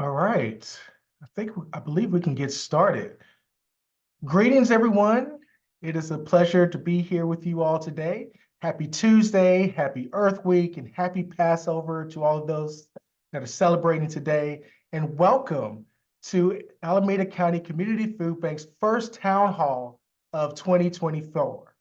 All right. I believe we can get started. Greetings, everyone. It is a pleasure to be here with you all today. Happy Tuesday, happy Earth Week, and happy Passover to all of those that are celebrating today. And welcome to Alameda County Community Food Bank's first town hall of 2024.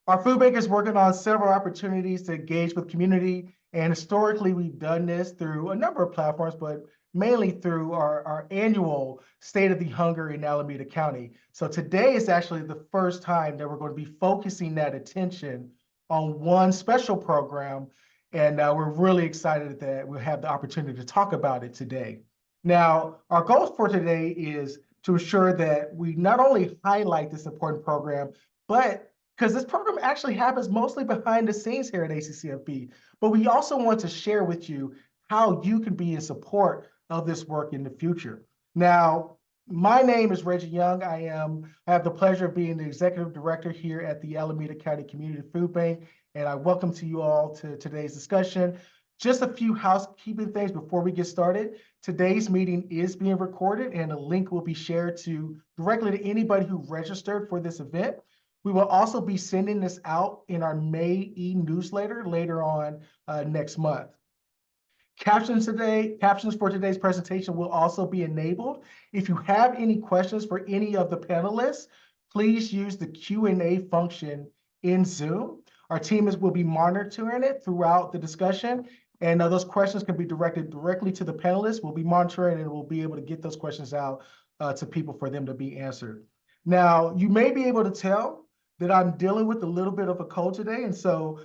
Our food bank is working on several opportunities to engage with community, and historically we've done this through a number of platforms, but mainly through our annual State of the Hunger in Alameda County. So today is actually the first time that we're going to be focusing that attention on one special program, and we're really excited that we'll have the opportunity to talk about it today. Now, our goals for today is to ensure that we not only highlight this important program, but because this program actually happens mostly behind the scenes here at ACCFB, but we also want to share with you how you can be in support of this work in the future. Now, my name is Regi Young. I have the pleasure of being the executive director here at the Alameda County Community Food Bank, and I welcome to you all to today's discussion. Just a few housekeeping things before we get started. Today's meeting is being recorded, and a link will be shared directly to anybody who registered for this event. We will also be sending this out in our May e-newsletter later on next month. Captions for today's presentation will also be enabled. If you have any questions for any of the panelists, please use the Q&A function in Zoom. Our team will be monitoring it throughout the discussion, and those questions can be directed directly to the panelists. We'll be monitoring and we'll be able to get those questions out to people for them to be answered. Now, you may be able to tell that I'm dealing with a little bit of a cold today. And so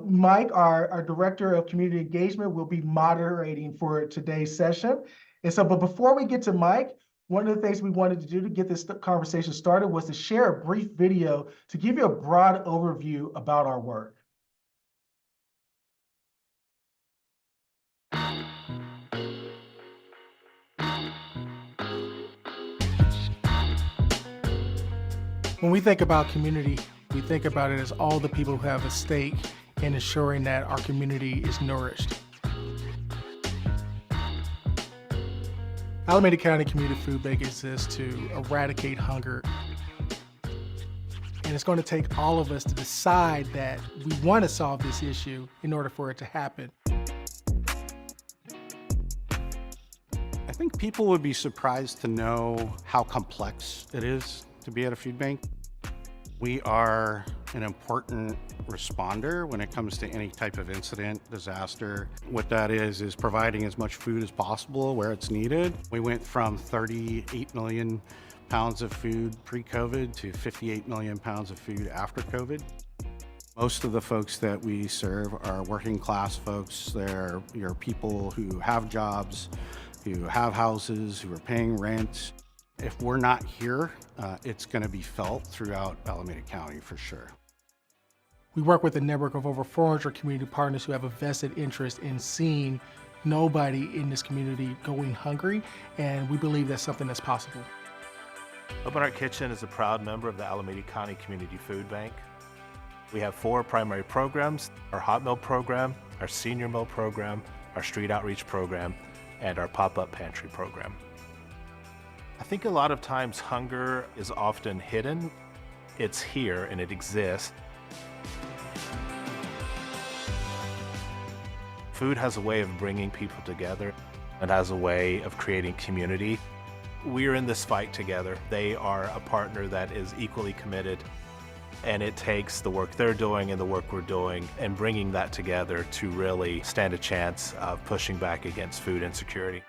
Mike, our Director of Community Engagement, will be moderating for today's session. And so, but before we get to Mike, one of the things we wanted to do to get this conversation started was to share a brief video to give you a broad overview about our work. When we think about community, we think about it as all the people who have a stake in ensuring that our community is nourished. Alameda County Community Food Bank exists to eradicate hunger. And it's going to take all of us to decide that we want to solve this issue in order for it to happen. I think people would be surprised to know how complex it is to be at a food bank. We are an important responder when it comes to any type of incident, disaster. What that is providing as much food as possible where it's needed. We went from 38 million pounds of food pre-COVID to 58 million pounds of food after COVID. Most of the folks that we serve are working class folks. They're your people who have jobs, who have houses, who are paying rent. If we're not here, it's going to be felt throughout Alameda County for sure. We work with a network of over 400 community partners who have a vested interest in seeing nobody in this community going hungry, and we believe that's something that's possible. Open Heart Kitchen is a proud member of the Alameda County Community Food Bank. We have 4 primary programs: our hot meal program, our senior meal program, our street outreach program, and our pop-up pantry program. I think a lot of times hunger is often hidden. It's here and it exists. Food has a way of bringing people together and has a way of creating community. We're in this fight together. They are a partner that is equally committed, and it takes the work they're doing and the work we're doing and bringing that together to really stand a chance of pushing back against food insecurity.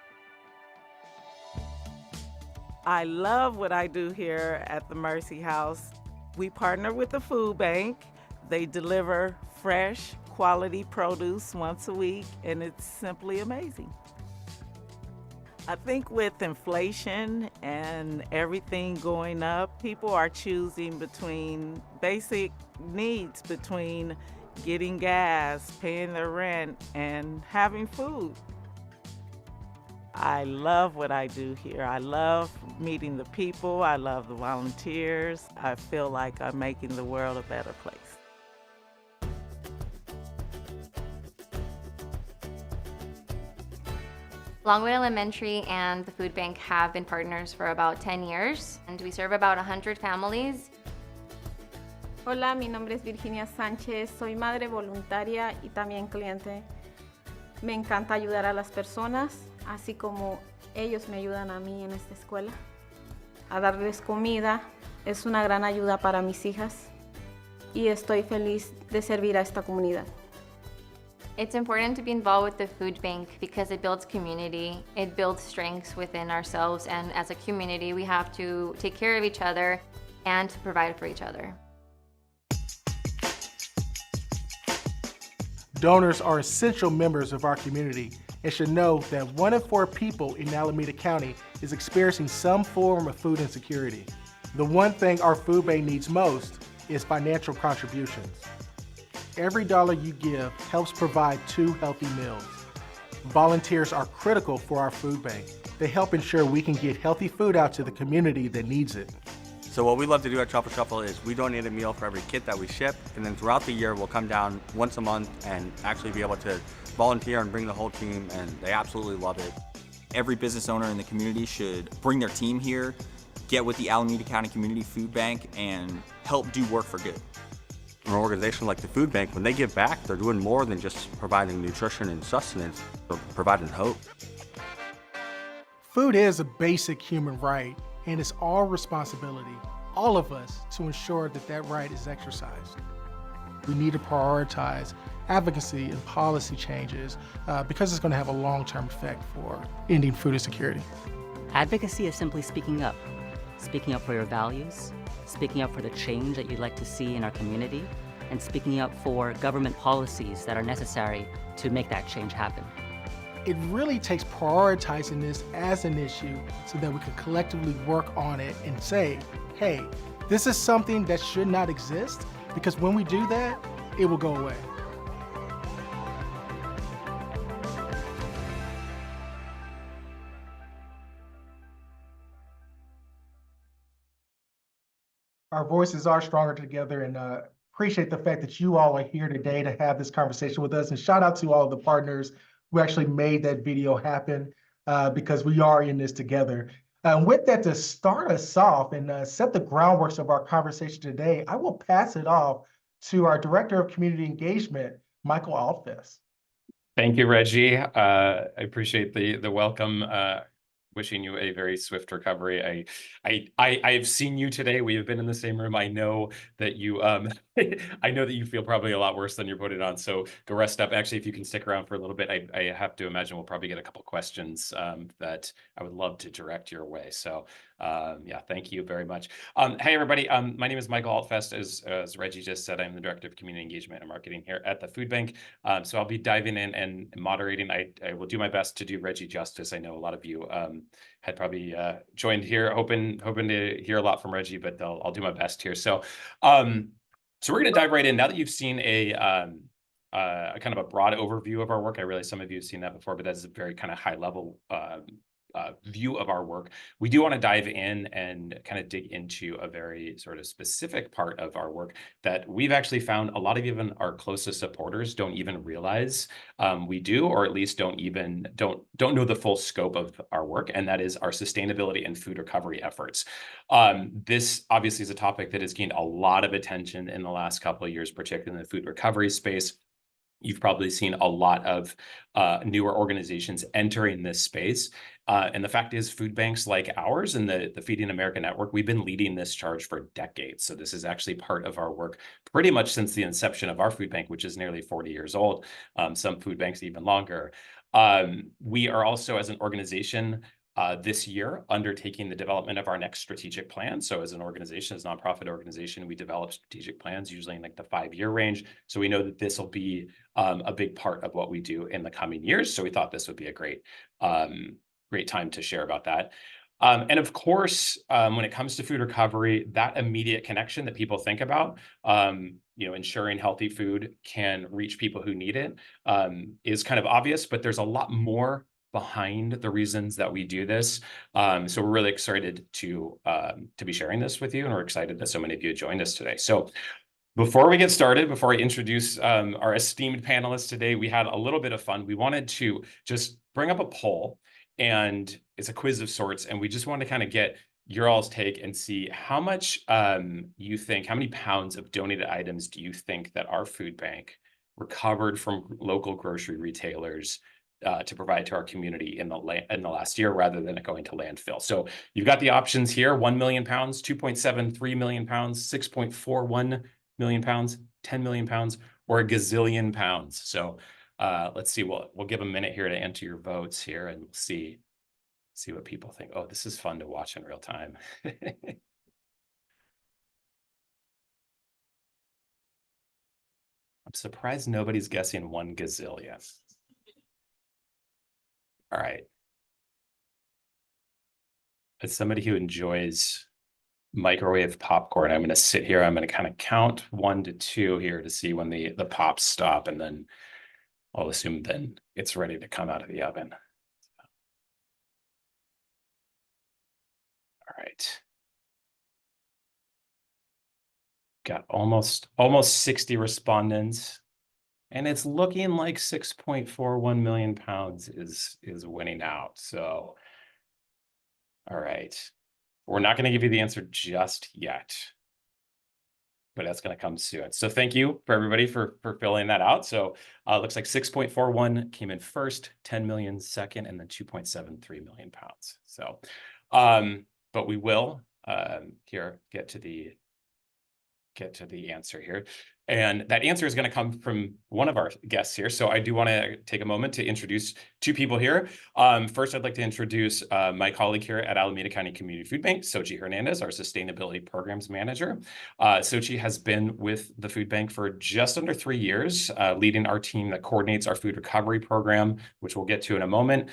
I love what I do here at the Mercy House. We partner with the food bank. They deliver fresh, quality produce once a week, and it's simply amazing. I think with inflation and everything going up, people are choosing between basic needs, between getting gas, paying their rent, and having food. I love what I do here. I love meeting the people. I love the volunteers. I feel like I'm making the world a better place. Longwood Elementary and the food bank have been partners for about 10 years, and we serve about 100 families. Hola, mi nombre es Virginia Sánchez, soy madre voluntaria y también cliente. Me encanta ayudar a las personas, así como ellos me ayudan a mí en esta escuela. A darles comida es una gran ayuda para mis hijas y estoy feliz de servir a esta comunidad. It's important to be involved with the food bank because it builds community, it builds strengths within ourselves, and as a community we have to take care of each other and to provide for each other. Donors are essential members of our community and should know that 1 in 4 people in Alameda County is experiencing some form of food insecurity. The one thing our food bank needs most is financial contributions. Every dollar you give helps provide 2 healthy meals. Volunteers are critical for our food bank. They help ensure we can get healthy food out to the community that needs it. So what we love to do at Truffle Shuffle is we donate a meal for every kit that we ship, and then throughout the year we'll come down once a month and actually be able to volunteer and bring the whole team, and they absolutely love it. Every business owner in the community should bring their team here, get with the Alameda County Community Food Bank, and help do work for good. An organization like the food bank, when they give back, they're doing more than just providing nutrition and sustenance, they're providing hope. Food is a basic human right, and it's our responsibility, all of us, to ensure that that right is exercised. We need to prioritize advocacy and policy changes because it's going to have a long-term effect for ending food insecurity. Advocacy is simply speaking up for your values, speaking up for the change that you'd like to see in our community, and speaking up for government policies that are necessary to make that change happen. It really takes prioritizing this as an issue so that we can collectively work on it and say, hey, this is something that should not exist, because when we do that, it will go away. Our voices are stronger together, and appreciate the fact that you all are here today to have this conversation with us. And shout out to all of the partners who actually made that video happen because we are in this together. With that, to start us off and set the groundwork of our conversation today, I will pass it off to our Director of Community Engagement, Michael Altfest. Thank you, Regi. I appreciate the welcome. Wishing you a very swift recovery. I've seen you today. We have been in the same room. I know that you I know that you feel probably a lot worse than you're putting on. So go rest up. Actually, if you can stick around for a little bit, I have to imagine we'll probably get a couple questions that I would love to direct your way. So yeah, thank you very much. Hey everybody, my name is Michael Altfest. As Regi just said, I'm the Director of Community Engagement and Marketing here at the Food Bank. So I'll be diving in and moderating. I will do my best to do Regi justice. I know a lot of you had probably joined here hoping to hear a lot from Regi, but I'll do my best here. So so we're going to dive right in. Now that you've seen a kind of a broad overview of our work, I realize some of you have seen that before, but that's a very kind of high level view of our work. We do want to dive in and kind of dig into a very sort of specific part of our work that we've actually found a lot of even our closest supporters don't even realize we do, or at least don't know the full scope of our work, and that is our sustainability and food recovery efforts. This obviously is a topic that has gained a lot of attention in the last couple of years, particularly in the food recovery space. You've probably seen a lot of newer organizations entering this space. And the fact is, food banks like ours and the Feeding America Network, we've been leading this charge for decades. So this is actually part of our work pretty much since the inception of our food bank, which is nearly 40 years old. Some food banks even longer. We are also, as an organization, this year undertaking the development of our next strategic plan. So as an organization, as a nonprofit organization, we develop strategic plans usually in like the 5-year range. So we know that this will be a big part of what we do in the coming years. So we thought this would be a great time to share about that. And of course, when it comes to food recovery, that immediate connection that people think about, ensuring healthy food can reach people who need it is kind of obvious, but there's a lot more behind the reasons that we do this. So we're really excited to be sharing this with you, and we're excited that so many of you joined us today. So before we get started, before I introduce our esteemed panelists today, we had a little bit of fun. We wanted to just bring up a poll And it's a quiz of sorts, and we just want to kind of get your all's take and see how much you think, how many pounds of donated items do you think that our food bank recovered from local grocery retailers to provide to our community in the last year, rather than it going to landfill. So you've got the options here: 1 million pounds, 2.73 million pounds, 6.41 million pounds, 10 million pounds, or a gazillion pounds. So let's see. We'll give a minute here to enter your votes here, and we'll see what people think. Oh, this is fun to watch in real time. I'm surprised nobody's guessing 1 gazillion. All right. As somebody who enjoys microwave popcorn, I'm going to sit here. I'm going to kind of count 1 to 2 here to see when the pops stop, and then I'll assume then it's ready to come out of the oven. All right. Got almost 60 respondents, and it's looking like 6.41 million pounds is winning out. So, all right. We're not going to give you the answer just yet, but that's going to come soon. So thank you for everybody for filling that out. So it looks like 6.41 came in first, 10 million second, and then 2.73 million pounds. So, but we will here get to the answer here. And that answer is going to come from one of our guests here. So I do want to take a moment to introduce 2 people here. First, I'd like to introduce my colleague here at Alameda County Community Food Bank, Xochi Hernandez, our Sustainability Programs Manager. Xochi has been with the food bank for just under 3 years, leading our team that coordinates our food recovery program, which we'll get to in a moment.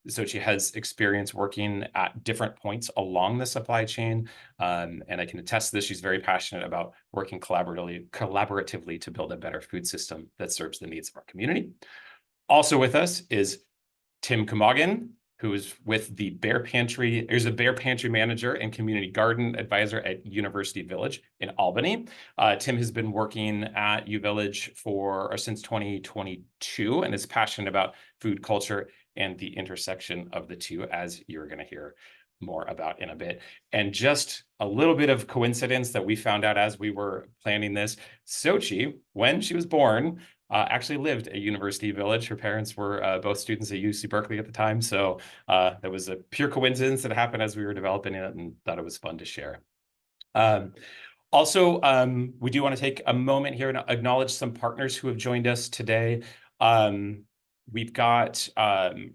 Xochi has experience working at different points along the supply chain, and I can attest to this. She's very passionate about working collaboratively to build a better food system that serves the needs of our community. Also with us is Tim Cumagun, who is with the Bear Pantry. He's a Bear Pantry manager and community garden advisor at University Village in Albany. Tim has been working at U Village since 2022 and is passionate about food culture and the intersection of the two, as you're going to hear more about in a bit. And just a little bit of coincidence that we found out as we were planning this: Xochi, when she was born, actually lived at University Village. Her parents were both students at UC Berkeley at the time. So that was a pure coincidence that happened as we were developing it, and thought it was fun to share. Also, we do want to take a moment here and acknowledge some partners who have joined us today. We've got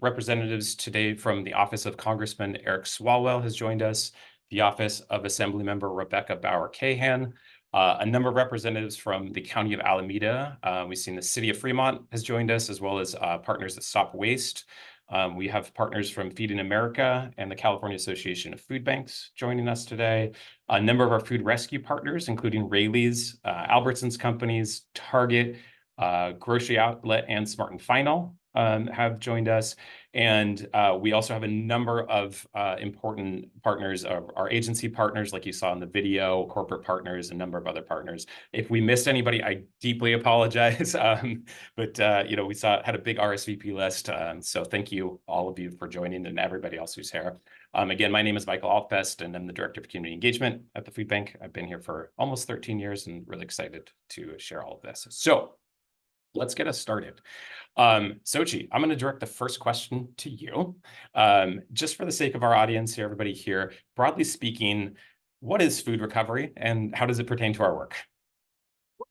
representatives today from the Office of Congressman Eric Swalwell has joined us, the Office of Assemblymember Rebecca Bauer-Cahan, a number of representatives from the County of Alameda. We've seen the City of Fremont has joined us, as well as partners at Stop Waste. We have partners from Feeding America and the California Association of Food Banks joining us today. A number of our food rescue partners, including Raley's, Albertsons Companies, Target, Grocery Outlet, and Smart & Final have joined us. And we also have a number of important partners, our agency partners, like you saw in the video, corporate partners, a number of other partners. If we missed anybody, I deeply apologize. But we had a big RSVP list. So thank you, all of you, for joining, and everybody else who's here. Again, my name is Michael Alfbest, and I'm the Director of Community Engagement at the Food Bank. I've been here for almost 13 years and really excited to share all of this. So let's get us started. Xochi, I'm going to direct the first question to you. Just for the sake of our audience here, everybody here, broadly speaking, what is food recovery and how does it pertain to our work?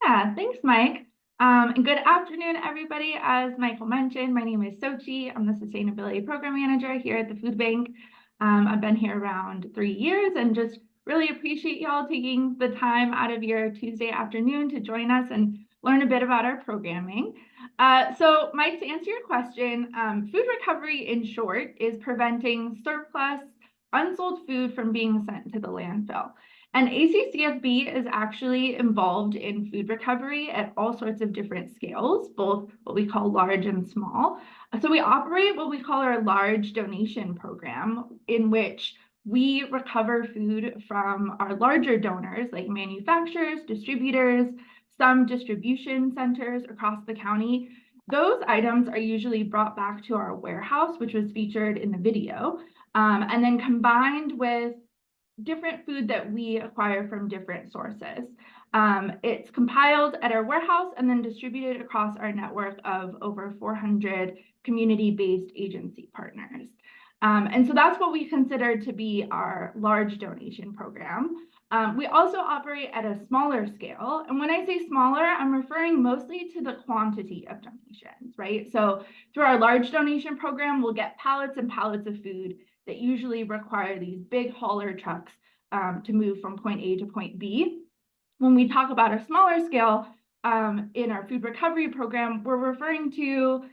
Yeah, thanks, Mike. And good afternoon, everybody. As Michael mentioned, my name is Xochi. I'm the Sustainability Program Manager here at the Food Bank. I've been here around 3 years and just really appreciate y'all taking the time out of your Tuesday afternoon to join us and learn a bit about our programming. So Mike, to answer your question, food recovery in short is preventing surplus, unsold food from being sent to the landfill. And ACCFB is actually involved in food recovery at all sorts of different scales, both what we call large and small. So we operate what we call our large donation program, in which we recover food from our larger donors, like manufacturers, distributors, some distribution centers across the county. Those items are usually brought back to our warehouse, which was featured in the video, and then combined with different food that we acquire from different sources. It's compiled at our warehouse and then distributed across our network of over 400 community-based agency partners. And so that's what we consider to be our large donation program. We also operate at a smaller scale. And when I say smaller, I'm referring mostly to the quantity of donations, right? So through our large donation program, we'll get pallets and pallets of food that usually require these big hauler trucks to move from point A to point B. When we talk about a smaller scale in our food recovery program, we're referring to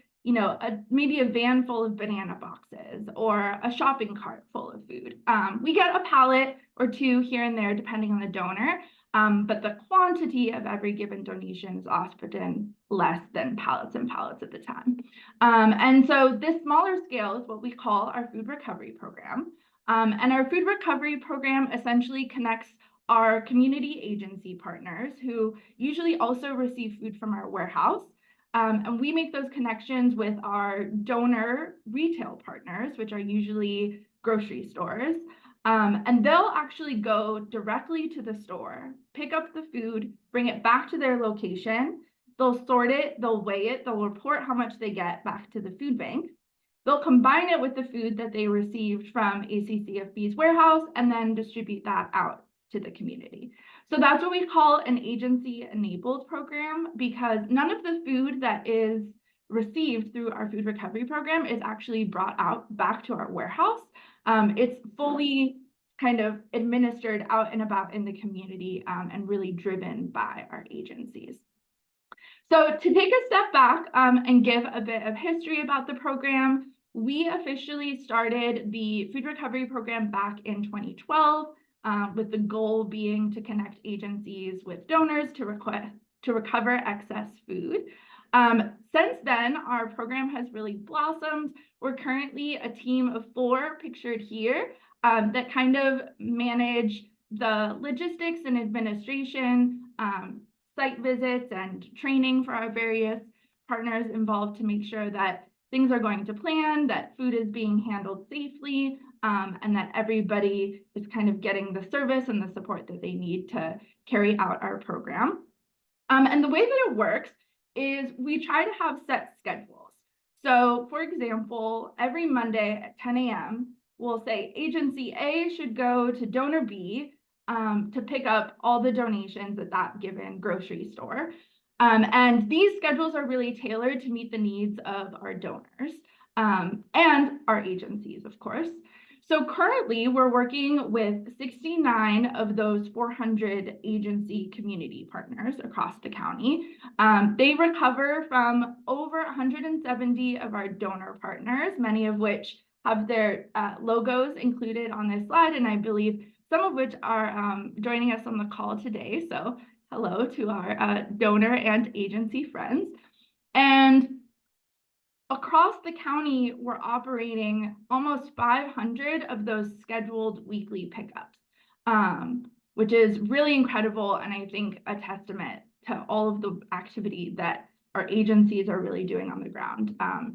maybe a van full of banana boxes or a shopping cart full of food. We get a pallet or two here and there, depending on the donor, but the quantity of every given donation is often less than pallets and pallets at the time. And so this smaller scale is what we call our food recovery program. And our food recovery program essentially connects our community agency partners who usually also receive food from our warehouse. And we make those connections with our donor retail partners, which are usually grocery stores. And they'll actually go directly to the store, pick up the food, bring it back to their location. They'll sort it, they'll weigh it, they'll report how much they get back to the food bank. They'll combine it with the food that they received from ACCFB's warehouse and then distribute that out to the community. So that's what we call an agency-enabled program, because none of the food that is received through our food recovery program is actually brought out back to our warehouse. It's fully kind of administered out and about in the community and really driven by our agencies. So to take a step back and give a bit of history about the program, we officially started the food recovery program back in 2012. With the goal being to connect agencies with donors to recover excess food. Since then, our program has really blossomed. We're currently a team of 4 pictured here that kind of manage the logistics and administration, site visits and training for our various partners involved to make sure that things are going to plan, that food is being handled safely, and that everybody is kind of getting the service and the support that they need to carry out our program. And the way that it works is we try to have set schedules. So for example, every Monday at 10 a.m., we'll say agency A should go to donor B to pick up all the donations at that given grocery store. And these schedules are really tailored to meet the needs of our donors and our agencies, of course. So currently, we're working with 69 of those 400 agency community partners across the county. They recover from over 170 of our donor partners, many of which have their logos included on this slide, and I believe some of which are joining us on the call today. So hello to our donor and agency friends. And across the county, we're operating almost 500 of those scheduled weekly pickups, which is really incredible, and I think a testament to all of the activity that our agencies are really doing on the ground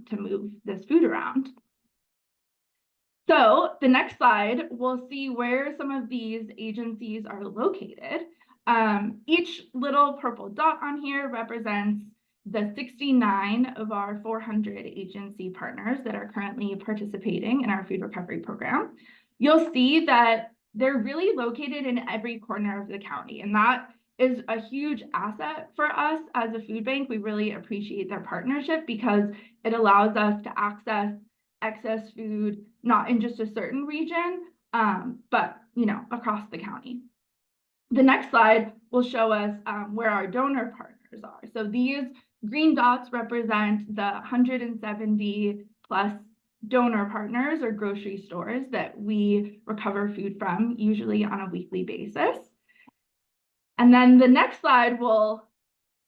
to move this food around. So the next slide, we'll see where some of these agencies are located. Each little purple dot on here represents the 69 of our 400 agency partners that are currently participating in our food recovery program. You'll see that they're really located in every corner of the county, and that is a huge asset for us as a food bank. We really appreciate their partnership because it allows us to access excess food, not in just a certain region, but across the county. The next slide will show us where our donor partners are. So these green dots represent the 170 plus donor partners or grocery stores that we recover food from, usually on a weekly basis. And then the next slide will,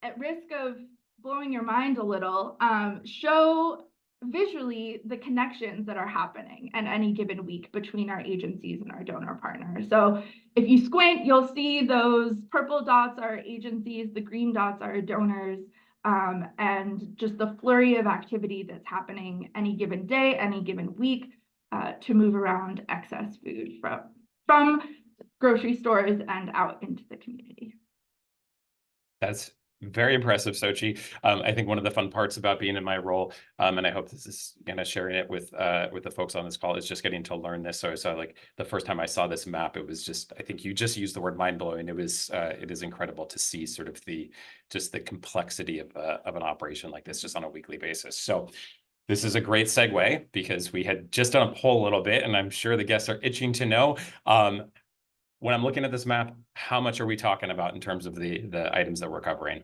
at risk of blowing your mind a little, show visually the connections that are happening at any given week between our agencies and our donor partners. So if you squint, you'll see those purple dots are agencies, the green dots are donors. and just the flurry of activity that's happening any given day, any given week, to move around excess food from grocery stores and out into the community. That's very impressive, Xochi. I think one of the fun parts about being in my role, and I hope this is sharing it with the folks on this call, is just getting to learn this. So like the first time I saw this map, it was just, I think you just used the word mind blowing. It is incredible to see sort of the complexity of an operation like this just on a weekly basis. So this is a great segue because we had just done a poll a little bit, and I'm sure the guests are itching to know. When I'm looking at this map, how much are we talking about in terms of the items that we're covering?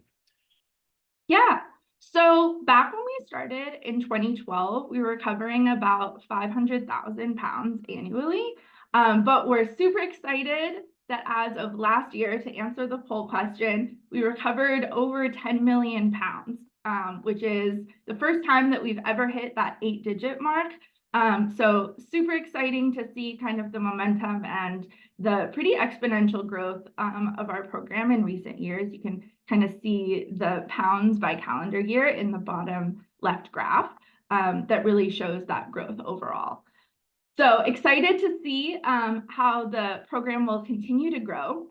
Yeah, so back when we started in 2012, we were covering about 500,000 pounds annually. But we're super excited that as of last year, to answer the poll question, we recovered over 10 million pounds, which is the first time that we've ever hit that 8-digit mark. So super exciting to see kind of the momentum and the pretty exponential growth of our program in recent years. You can kind of see the pounds by calendar year in the bottom left graph that really shows that growth overall. So excited to see how the program will continue to grow.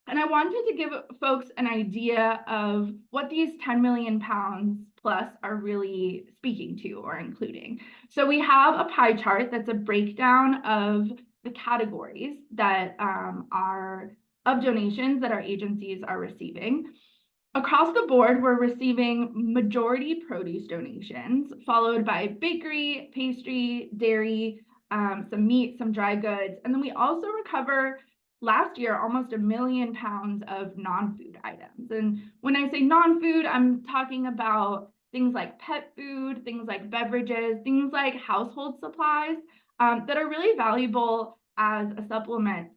And I wanted to give folks an idea of what these 10 million pounds plus are really speaking to or including. So we have a pie chart that's a breakdown of the categories that are of donations that our agencies are receiving. Across the board, we're receiving majority produce donations, followed by bakery, pastry, dairy, some meat, some dry goods. And then we also recover last year almost 1 million pounds of non-food items. And when I say non-food, I'm talking about things like pet food, things like beverages, things like household supplies that are really valuable as a supplement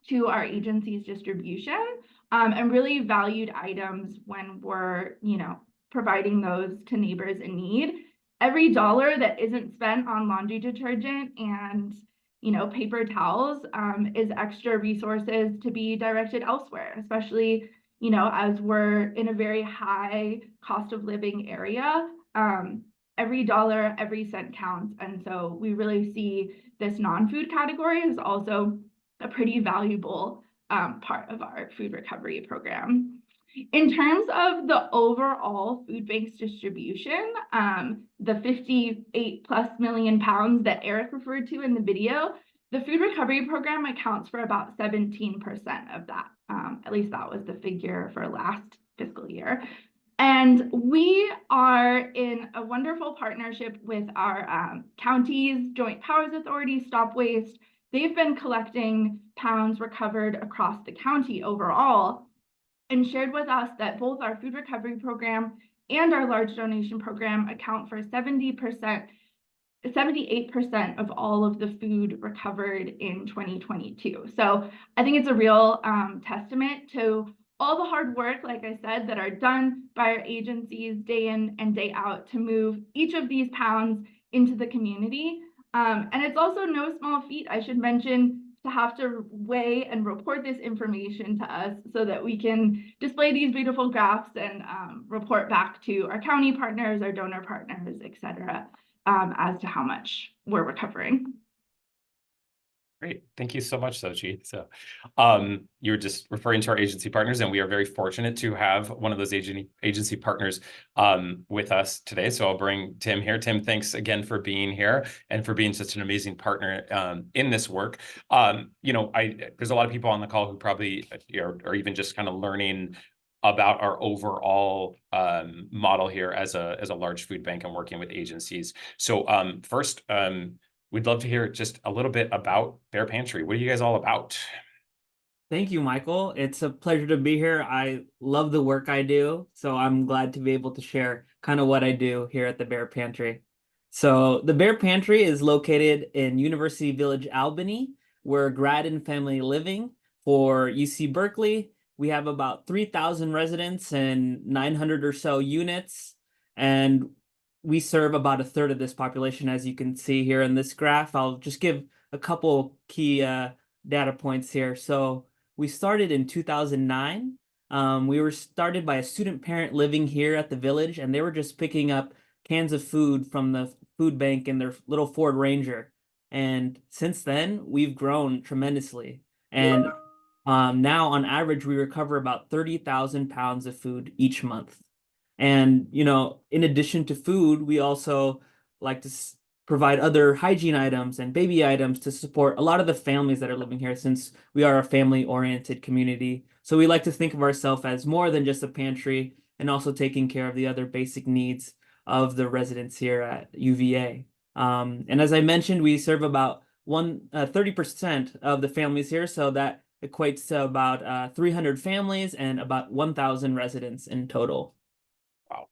to our agency's distribution, and really valued items when we're, providing those to neighbors in need. Every dollar that isn't spent on laundry detergent and paper towels is extra resources to be directed elsewhere, especially, as we're in a very high cost of living area. Every dollar, every cent counts. And so we really see this non-food category is also a pretty valuable part of our food recovery program. In terms of the overall food bank's distribution, the 58+ million pounds that Eric referred to in the video, the food recovery program accounts for about 17% of that. At least that was the figure for last fiscal year. And we are in a wonderful partnership with our counties, Joint Powers Authority, Stop Waste. They've been collecting pounds recovered across the county overall, and shared with us that both our food recovery program and our large donation program account for 78% of all of the food recovered in 2022. So I think it's a real testament to all the hard work, like I said, that are done by our agencies day in and day out to move each of these pounds into the community. And it's also no small feat, I should mention, to have to weigh and report this information to us so that we can display these beautiful graphs and report back to our county partners, our donor partners, et cetera, as to how much we're recovering. Great. Thank you so much, Xochi. So you were just referring to our agency partners, and we are very fortunate to have one of those agency partners with us today. So I'll bring Tim here. Tim, thanks again for being here and for being such an amazing partner in this work. There's a lot of people on the call who probably are even just kind of learning about our overall model here as a large food bank and working with agencies. So first, we'd love to hear just a little bit about Bear Pantry. What are you guys all about? Thank you, Michael. It's a pleasure to be here. I love the work I do, so I'm glad to be able to share kind of what I do here at the Bear Pantry. So the Bear Pantry is located in University Village, Albany. We're grad and family living for UC Berkeley. We have about 3,000 residents and 900 or so units, and we serve about a third of this population, as you can see here in this graph. I'll just give a couple key data points here. So we started in 2009. We were started by a student parent living here at the village, and they were just picking up cans of food from the food bank in their little Ford Ranger. And since then, we've grown tremendously. And now, on average, we recover about 30,000 pounds of food each month. And, in addition to food, we also like to provide other hygiene items and baby items to support a lot of the families that are living here, since we are a family-oriented community. So we like to think of ourselves as more than just a pantry, and also taking care of the other basic needs of the residents here at UVA. And as I mentioned, we serve about 30% of the families here, so that equates to about 300 families and about 1,000 residents in total. Wow,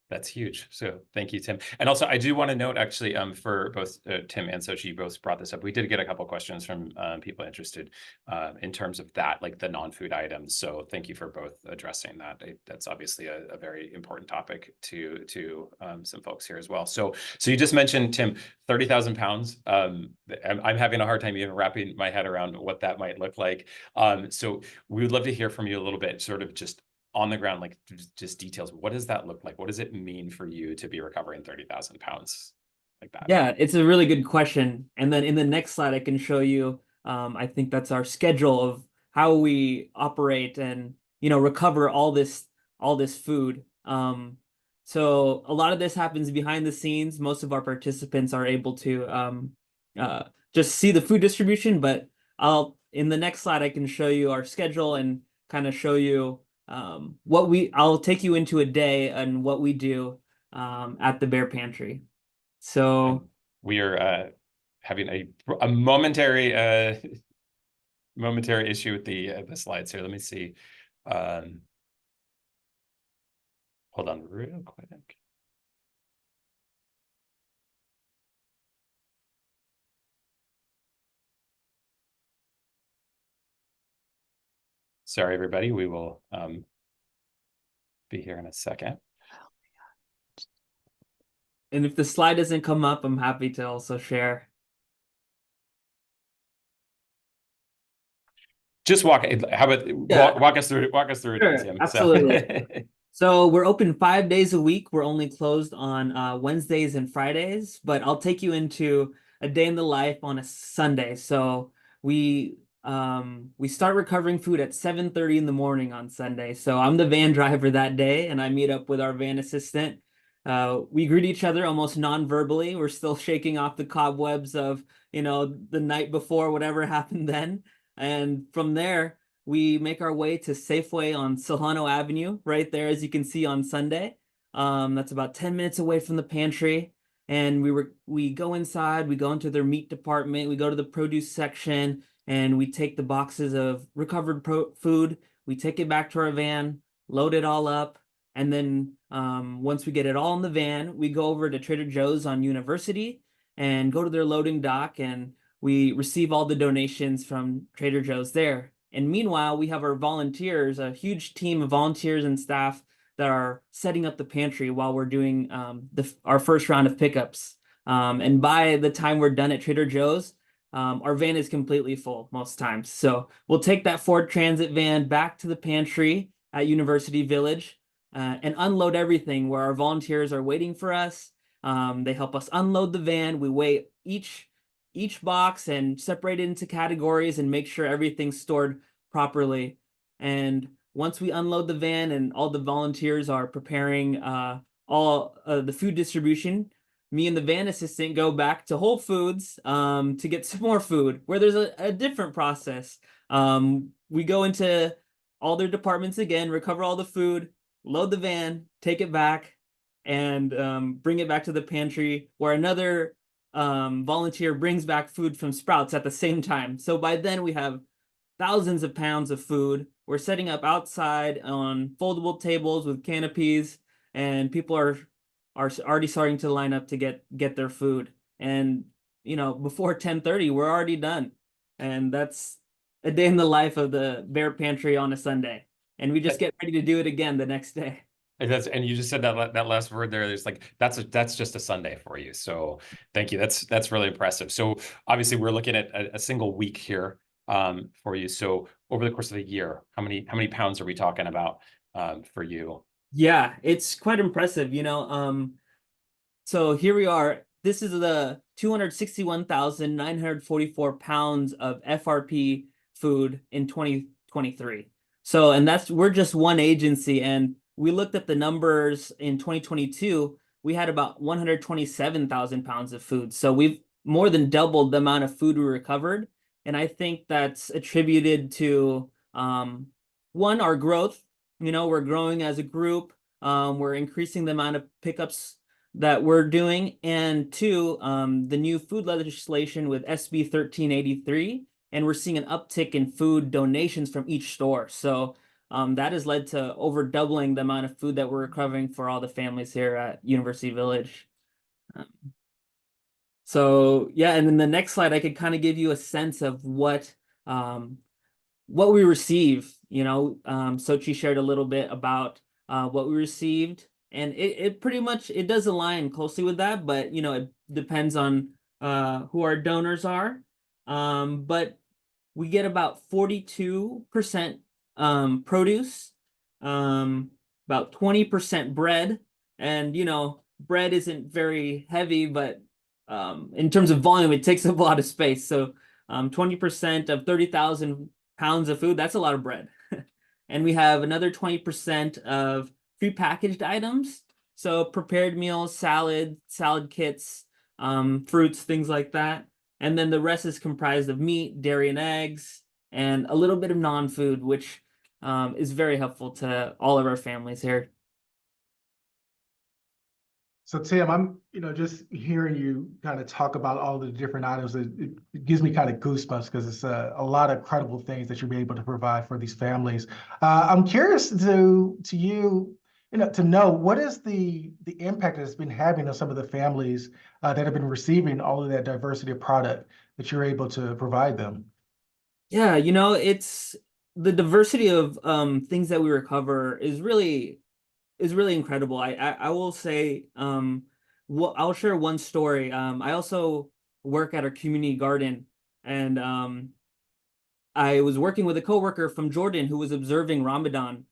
that's huge. So thank you, Tim. And also, I do want to note, actually, for both Tim and Xochi, you both brought this up. We did get a couple of questions from people interested in terms of that, like the non-food items. So thank you for both addressing that. That's obviously a very important topic to some folks here as well. So you just mentioned, Tim, 30,000 pounds. I'm having a hard time even wrapping my head around what that might look like. So we would love to hear from you a little bit, sort of just on the ground, like just details. What does that look like? What does it mean for you to be recovering 30,000 pounds like that? Yeah, it's a really good question. And then in the next slide, I can show you, I think that's our schedule of how we operate and, recover all this food. So a lot of this happens behind the scenes. Most of our participants are able to just see the food distribution, but in the next slide, I can show you our schedule and kind of show you I'll take you into a day and what we do at the Bear Pantry. So we are having a momentary issue with the slides here. Let me see. Hold on real quick. Sorry, everybody. We will be here in a second. And if the slide doesn't come up, I'm happy to also share. Just walk us through it, Sure, Tim. absolutely. So we're open 5 days a week. We're only closed on Wednesdays and Fridays, but I'll take you into a day in the life on a Sunday. So we start recovering food at 7:30 in the morning on Sunday. So I'm the van driver that day, and I meet up with our van assistant. We greet each other almost non-verbally. We're still shaking off the cobwebs of, the night before, whatever happened then. And from there, we make our way to Safeway on Solano Avenue, right there, as you can see on Sunday. That's about 10 minutes away from the pantry. And we go inside, we go into their meat department, we go to the produce section, and we take the boxes of recovered food, we take it back to our van, load it all up, and then once we get it all in the van, we go over to Trader Joe's on University and go to their loading dock, and we receive all the donations from Trader Joe's there. And meanwhile, we have our volunteers, a huge team of volunteers and staff that are setting up the pantry while we're doing our first round of pickups. And by the time we're done at Trader Joe's, our van is completely full most times. So we'll take that Ford Transit van back to the pantry at University Village and unload everything where our volunteers are waiting for us. They help us unload the van. We weigh each box and separate it into categories and make sure everything's stored properly. And once we unload the van and all the volunteers are preparing all the food distribution, me and the van assistant go back to Whole Foods to get some more food, where there's a different process. We go into all their departments again, recover all the food, load the van, take it back, and bring it back to the pantry, where another volunteer brings back food from Sprouts at the same time. So by then we have thousands of pounds of food. We're setting up outside on foldable tables with canopies, and people are already starting to line up to get their food. And before 10:30, we're already done. And that's a day in the life of the Bear Pantry on a Sunday. And we just get ready to do it again the next day. And you just said that last word there. There's that's just a Sunday for you. So thank you. That's really impressive. So obviously we're looking at a single week here for you. So over the course of the year, how many pounds are we talking about for you? Yeah, it's quite impressive, you know. So here we are. This is the 261,944 pounds of FRP food in 2023. So, and we're just one agency, and we looked at the numbers in 2022. We had about 127,000 pounds of food. So we've more than doubled the amount of food we recovered. And I think that's attributed to one, our growth. You know, we're growing as a group. We're increasing the amount of pickups that we're doing, and two, the new food legislation with SB 1383, and we're seeing an uptick in food donations from each store. So that has led to over doubling the amount of food that we're recovering for all the families here at University Village. So yeah, and then the next slide, I could kind of give you a sense of what we receive. You know, Xochi shared a little bit about what we received, and it pretty much, it does align closely with that, but you know, it depends on who our donors are. But we get about 42% produce, about 20% bread, and you know, bread isn't very heavy, but in terms of volume, it takes up a lot of space. So 20% of 30,000 pounds of food, that's a lot of bread. And we have another 20% of prepackaged items. So prepared meals, salad kits, fruits, things like that. And then the rest is comprised of meat, dairy, and eggs, and a little bit of non-food, which is very helpful to all of our families here. So Tim, I'm, just hearing you kind of talk about all the different items, it gives me kind of goosebumps because it's a lot of credible things that you'll be able to provide for these families. I'm curious to know what is the impact that it's been having on some of the families that have been receiving all of that diversity of product that you're able to provide them. Yeah, you know, it's the diversity of things that we recover is really incredible. I will say, I'll share one story. I also work at our community garden, and I was working with a coworker from Jordan who was observing Ramadan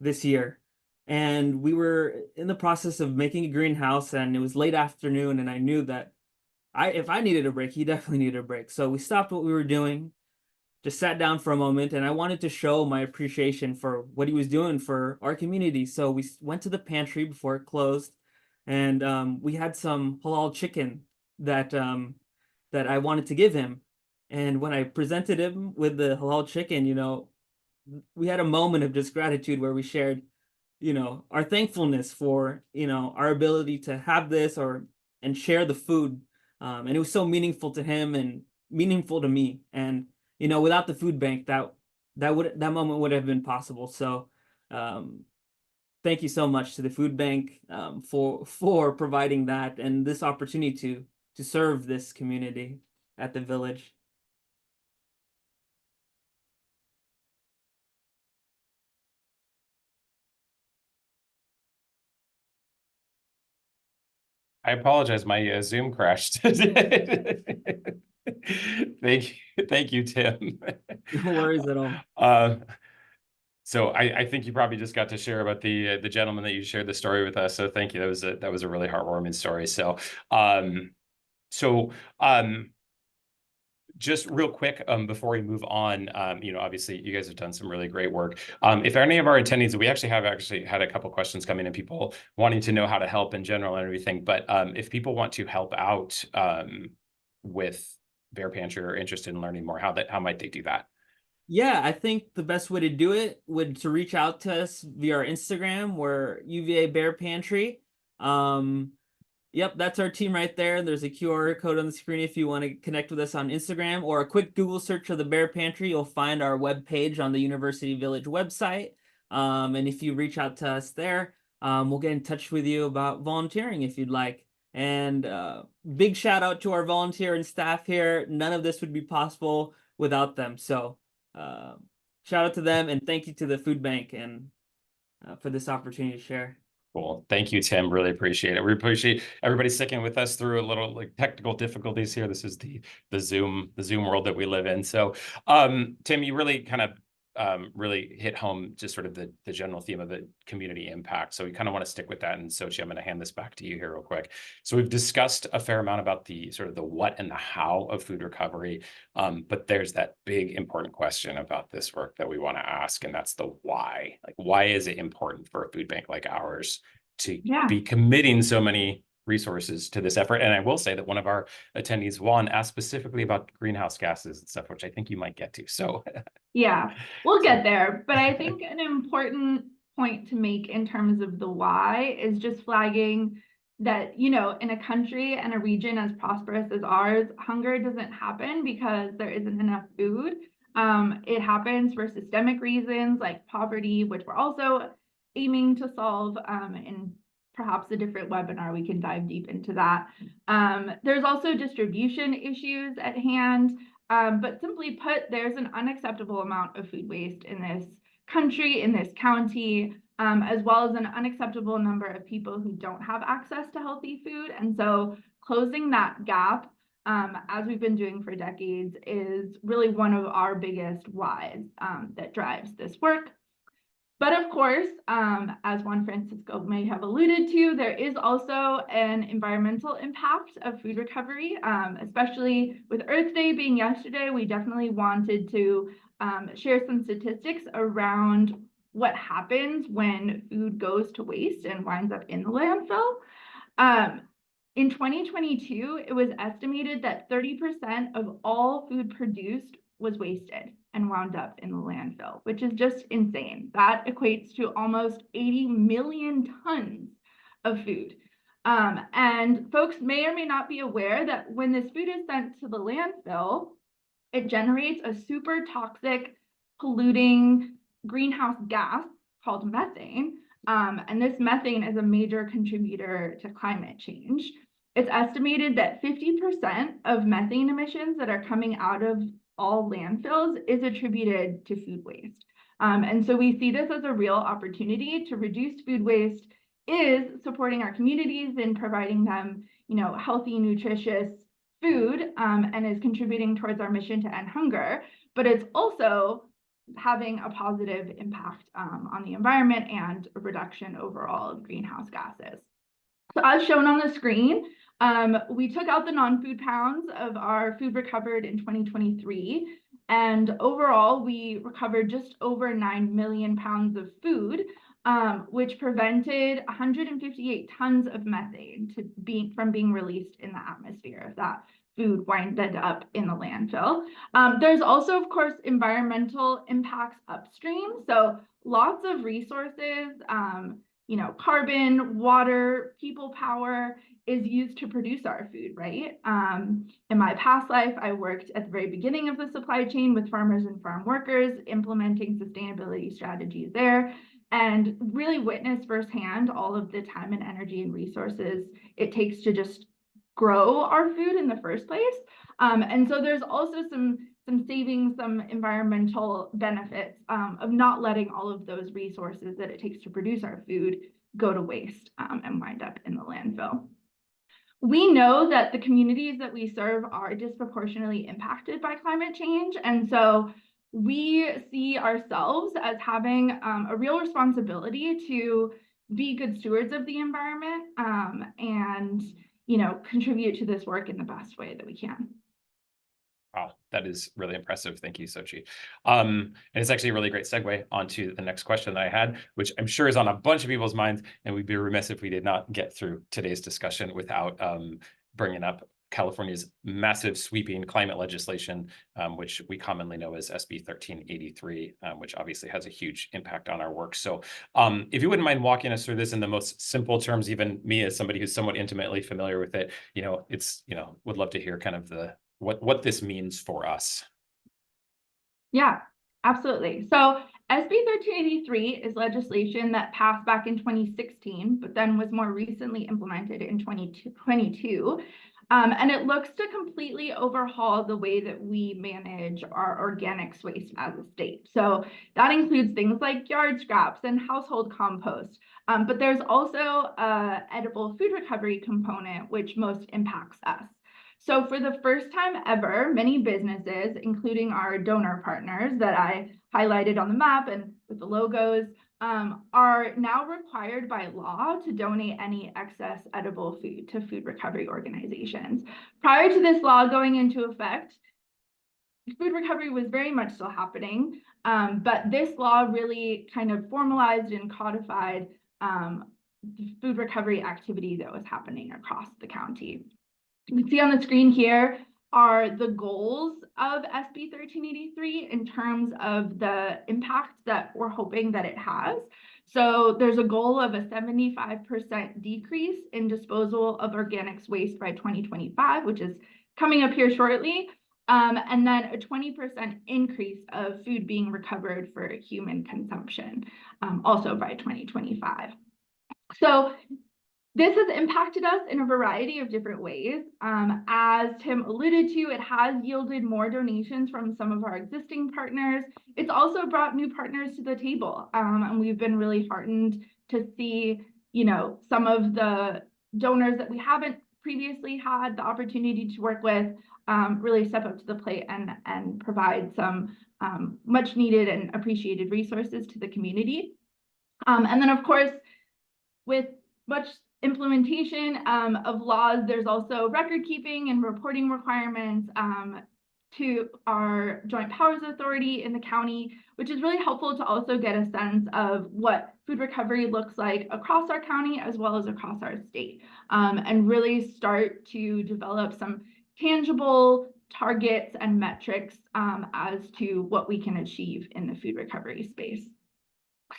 this year, and we were in the process of making a greenhouse, and it was late afternoon, and I knew that if I needed a break, he definitely needed a break. So we stopped what we were doing, just sat down for a moment, and I wanted to show my appreciation for what he was doing for our community. So we went to the pantry before it closed, and we had some halal chicken that I wanted to give him. And when I presented him with the halal chicken, we had a moment of just gratitude where we shared, our thankfulness for, our ability to have this and share the food. And it was so meaningful to him and meaningful to me. And without the food bank, that moment would have been possible. So thank you so much to the food bank for providing that and this opportunity to serve this community at the village. I apologize, my Zoom crashed. Thank you, Tim. No worries at all. So I think you probably just got to share about the gentleman that you shared the story with us. So thank you. That was a really heartwarming story. So just real quick, before we move on, obviously you guys have done some really great work. If any of our attendees, we actually had a couple questions coming in, people wanting to know how to help in general and everything. But if people want to help out with Bear Pantry or interested in learning more, how might they do that? Yeah, I think the best way to do it would to reach out to us via our Instagram. We're UVA Bear Pantry. Yep, that's our team right there. There's a QR code on the screen if you want to connect with us on Instagram, or a quick Google search of the Bear Pantry. You'll find our webpage on the University Village website. And if you reach out to us there, we'll get in touch with you about volunteering if you'd like. And big shout out to our volunteer and staff here. None of this would be possible without them. So shout out to them, and thank you to the food bank and for this opportunity to share. Cool. Thank you, Tim. Really appreciate it. We appreciate everybody sticking with us through a little like technical difficulties here. This is the Zoom world that we live in. So, Tim, you really kind of really hit home just sort of the general theme of the community impact. So we kind of want to stick with that. And Xochi, I'm going to hand this back to you here real quick. So we've discussed a fair amount about the sort of the what and the how of food recovery. But there's that big important question about this work that we want to ask, and that's the why. Like, why is it important for a food bank like ours to be committing so many resources to this effort? And I will say that one of our attendees, Juan, asked specifically about greenhouse gases and stuff, which I think you might get to. So yeah, we'll get there. But I think an important point to make in terms of the why is just flagging that, you know, in a country and a region as prosperous as ours, hunger doesn't happen because there isn't enough food. It happens for systemic reasons like poverty, which we're also aiming to solve in perhaps a different webinar. We can dive deep into that. There's also distribution issues at hand. But simply put, there's an unacceptable amount of food waste in this country, in this county, as well as an unacceptable number of people who don't have access to healthy food. And so closing that gap, as we've been doing for decades, is really one of our biggest whys that drives this work. But of course, as Juan Francisco may have alluded to, there is also an environmental impact of food recovery, especially with Earth Day being yesterday. We definitely wanted to share some statistics around what happens when food goes to waste and winds up in the landfill. In 2022, it was estimated that 30% of all food produced was wasted and wound up in the landfill, which is just insane. That equates to almost 80 million tons of food. And folks may or may not be aware that when this food is sent to the landfill, it generates a super toxic, polluting greenhouse gas called methane. And this methane is a major contributor to climate change. It's estimated that 50% of methane emissions that are coming out of all landfills is attributed to food waste. And so we see this as a real opportunity to reduce food waste, is supporting our communities in providing them, you know, healthy, nutritious food, and is contributing towards our mission to end hunger. But it's also having a positive impact on the environment and a reduction overall of greenhouse gases. So as shown on the screen, we took out the non-food pounds of our food recovered in 2023, and overall we recovered just over 9 million pounds of food, which prevented 158 tons of methane from being released in the atmosphere if that food winded up in the landfill. There's also, of course, environmental impacts upstream. So lots of resources, you know, carbon, water, people power is used to produce our food, right? In my past life, I worked at the very beginning of the supply chain with farmers and farm workers, implementing sustainability strategies there, and really witnessed firsthand all of the time and energy and resources it takes to just grow our food in the first place. And so there's also some savings, some environmental benefits of not letting all of those resources that it takes to produce our food go to waste and wind up in the landfill. We know that the communities that we serve are disproportionately impacted by climate change. And so we see ourselves as having a real responsibility to be good stewards of the environment and, you know, contribute to this work in the best way that we can. Wow, that is really impressive. Thank you, Xochi. And it's actually a really great segue onto the next question that I had, which I'm sure is on a bunch of people's minds, and we'd be remiss if we did not get through today's discussion without bringing up California's massive sweeping climate legislation, which we commonly know as SB 1383, which obviously has a huge impact on our work. So if you wouldn't mind walking us through this in the most simple terms, even me as somebody who's somewhat intimately familiar with it, you know, it's, you know, would love to hear kind of the what this means for us. Yeah, absolutely. So SB 1383 is legislation that passed back in 2016, but then was more recently implemented in 2022. And it looks to completely overhaul the way that we manage our organics waste as a state. So that includes things like yard scraps and household compost. But there's also an edible food recovery component, which most impacts us. So for the first time ever, many businesses, including our donor partners that I highlighted on the map and with the logos, are now required by law to donate any excess edible food to food recovery organizations. Prior to this law going into effect, food recovery was very much still happening, but this law really kind of formalized and codified the food recovery activity that was happening across the county. You can see on the screen here are the goals of SB 1383 in terms of the impact that we're hoping that it has. So there's a goal of a 75% decrease in disposal of organics waste by 2025, which is coming up here shortly. And then a 20% increase of food being recovered for human consumption, also by 2025. So this has impacted us in a variety of different ways. As Tim alluded to, it has yielded more donations from some of our existing partners. It's also brought new partners to the table, and we've been really heartened to see, some of the donors that we haven't previously had the opportunity to work with really step up to the plate and provide some much needed and appreciated resources to the community. And then, of course, with much implementation of laws, there's also record keeping and reporting requirements to our Joint Powers Authority in the county, which is really helpful to also get a sense of what food recovery looks like across our county as well as across our state, and really start to develop some tangible targets and metrics as to what we can achieve in the food recovery space.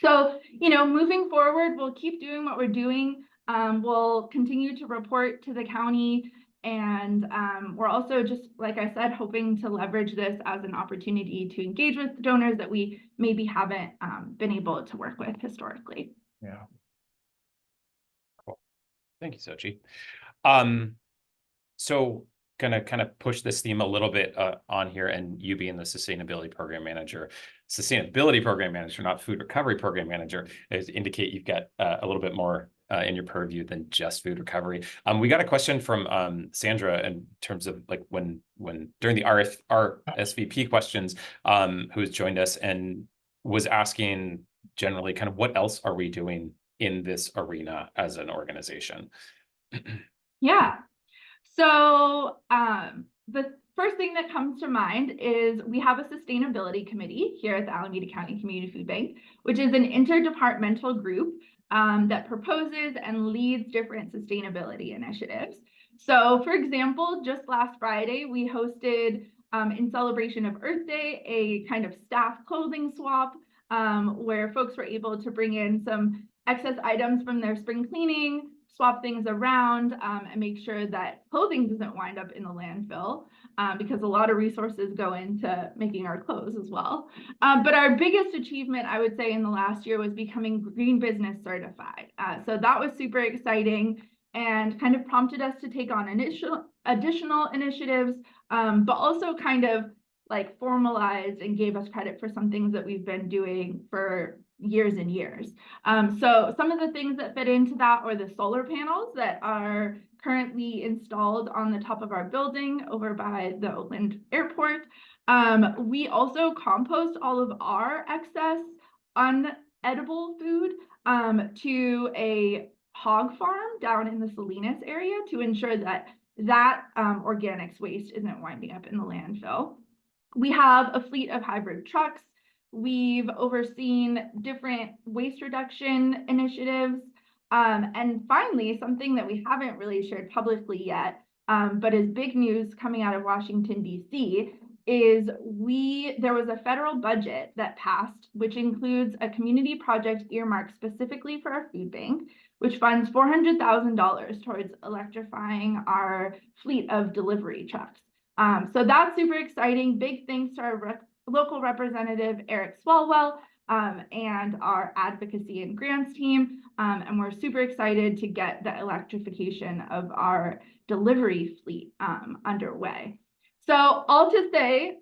So, moving forward, we'll keep doing what we're doing. We'll continue to report to the county, and we're also, just like I said, hoping to leverage this as an opportunity to engage with donors that we maybe haven't been able to work with historically. Yeah. Cool. Thank you, Xochi. So gonna kind of push this theme a little bit on here, and you being the sustainability program manager, not food recovery program manager, is indicate you've got a little bit more in your purview than just food recovery. We got a question from Sandra in terms of like when during the RSVP questions, who has joined us and was asking generally kind of what else are we doing in this arena as an organization? Yeah. So the first thing that comes to mind is we have a sustainability committee here at the Alameda County Community Food Bank, which is an interdepartmental group that proposes and leads different sustainability initiatives. So, for example, just last Friday, we hosted, in celebration of Earth Day, a kind of staff clothing swap where folks were able to bring in some excess items from their spring cleaning, swap things around, and make sure that clothing doesn't wind up in the landfill, because a lot of resources go into making our clothes as well. But our biggest achievement, I would say, in the last year was becoming Green Business Certified. So that was super exciting and kind of prompted us to take on additional initiatives, but also kind of like formalized and gave us credit for some things that we've been doing for years and years. So some of the things that fit into that are the solar panels that are currently installed on the top of our building over by the Oakland Airport. We also compost all of our excess unedible food to a hog farm down in the Salinas area to ensure that organics waste isn't winding up in the landfill. We have a fleet of hybrid trucks. We've overseen different waste reduction initiatives. And finally, something that we haven't really shared publicly yet, but is big news coming out of Washington, D.C., is there was a federal budget that passed, which includes a community project earmarked specifically for our food bank, which funds $400,000 towards electrifying our fleet of delivery trucks. So that's super exciting. Big thanks to our local representative, Eric Swalwell, and our advocacy and grants team. And we're super excited to get the electrification of our delivery fleet underway. So all to say,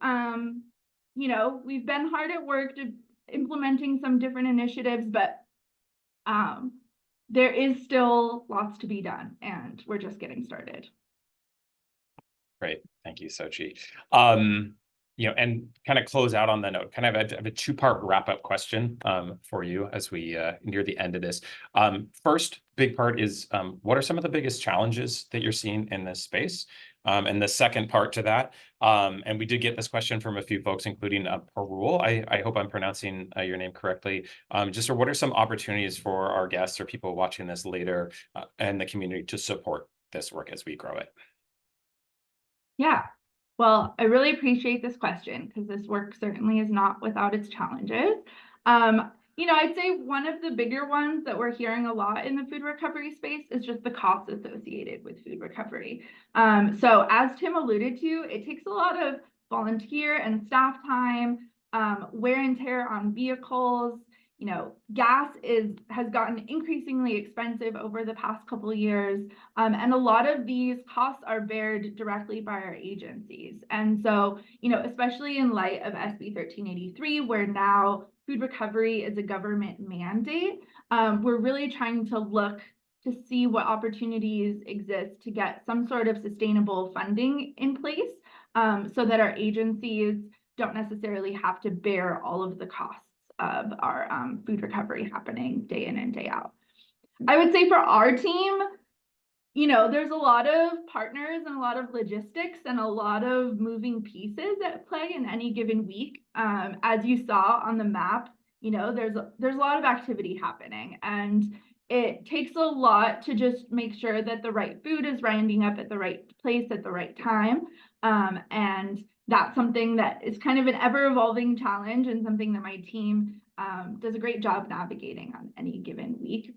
you know, we've been hard at work implementing some different initiatives, but there is still lots to be done, and we're just getting started. Great, thank you, Xochi. You know, and kind of close out on the note, kind of have a two-part wrap-up question for you as we near the end of this. First big part is what are some of the biggest challenges that you're seeing in this space? And the second part to that, and we did get this question from a few folks, including Parul. I hope I'm pronouncing your name correctly. Just what are some opportunities for our guests or people watching this later and the community to support this work as we grow it? Yeah. Well, I really appreciate this question because this work certainly is not without its challenges. You know, I'd say one of the bigger ones that we're hearing a lot in the food recovery space is just the costs associated with food recovery. So as Tim alluded to, it takes a lot of volunteer and staff time, wear and tear on vehicles. You know, gas has gotten increasingly expensive over the past couple of years, and a lot of these costs are bared directly by our agencies. And so, you know, especially in light of SB 1383, where now food recovery is a government mandate, we're really trying to look to see what opportunities exist to get some sort of sustainable funding in place, so that our agencies don't necessarily have to bear all of the costs of our food recovery happening day in and day out. I would say for our team, you know, there's a lot of partners and a lot of logistics and a lot of moving pieces at play in any given week. As you saw on the map, you know, there's a lot of activity happening, and it takes a lot to just make sure that the right food is winding up at the right place at the right time. And that's something that is kind of an ever-evolving challenge and something that my team does a great job navigating on any given week.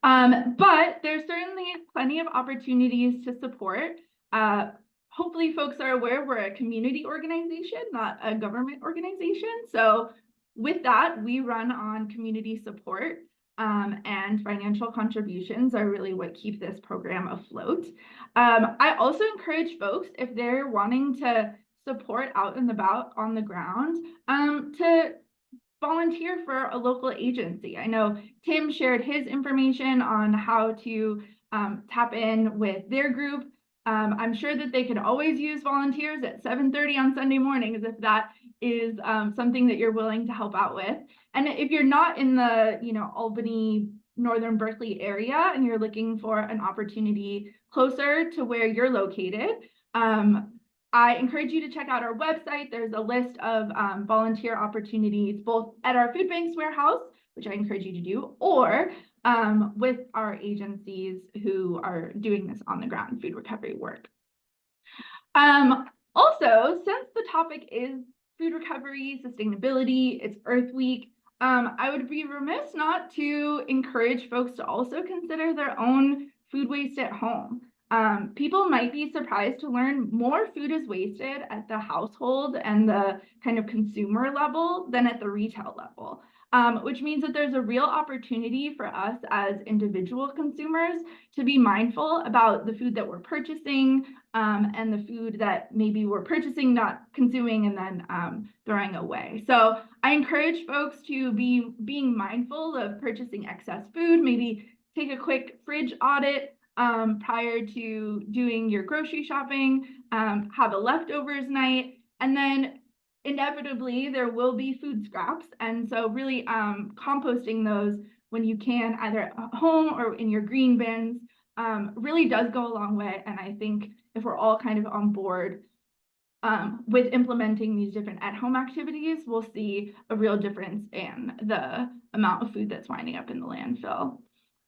But there's certainly plenty of opportunities to support. Hopefully folks are aware we're a community organization, not a government organization. So with that, we run on community support, and financial contributions are really what keep this program afloat. I also encourage folks, if they're wanting to support out and about on the ground, to volunteer for a local agency. I know Tim shared his information on how to tap in with their group. I'm sure that they could always use volunteers at 7:30 on Sunday mornings if that is something that you're willing to help out with. And if you're not in the, you know, Albany, Northern Berkeley area and you're looking for an opportunity closer to where you're located, I encourage you to check out our website. There's a list of volunteer opportunities, both at our food bank's warehouse, which I encourage you to do, or with our agencies who are doing this on the ground food recovery work. Also, since the topic is food recovery, sustainability, it's Earth Week, I would be remiss not to encourage folks to also consider their own food waste at home. People might be surprised to learn more food is wasted at the household and the kind of consumer level than at the retail level, which means that there's a real opportunity for us as individual consumers to be mindful about the food that we're purchasing, and the food that maybe we're purchasing, not consuming, and then throwing away. So I encourage folks to be being mindful of purchasing excess food, maybe take a quick fridge audit prior to doing your grocery shopping, have a leftovers night, and then inevitably there will be food scraps. And so really composting those when you can, either at home or in your green bins, really does go a long way. And I think if we're all kind of on board with implementing these different at-home activities, we'll see a real difference in the amount of food that's winding up in the landfill.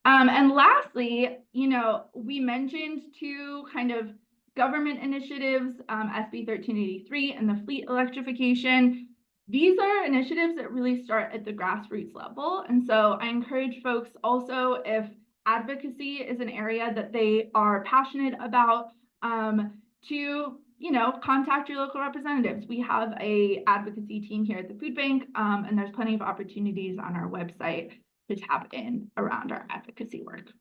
And lastly, you know, we mentioned two kind of government initiatives, SB 1383 and the fleet electrification. These are initiatives that really start at the grassroots level. And so I encourage folks also, if advocacy is an area that they are passionate about, to contact your local representatives. We have a advocacy team here at the food bank, and there's plenty of opportunities on our website to tap in around our advocacy work.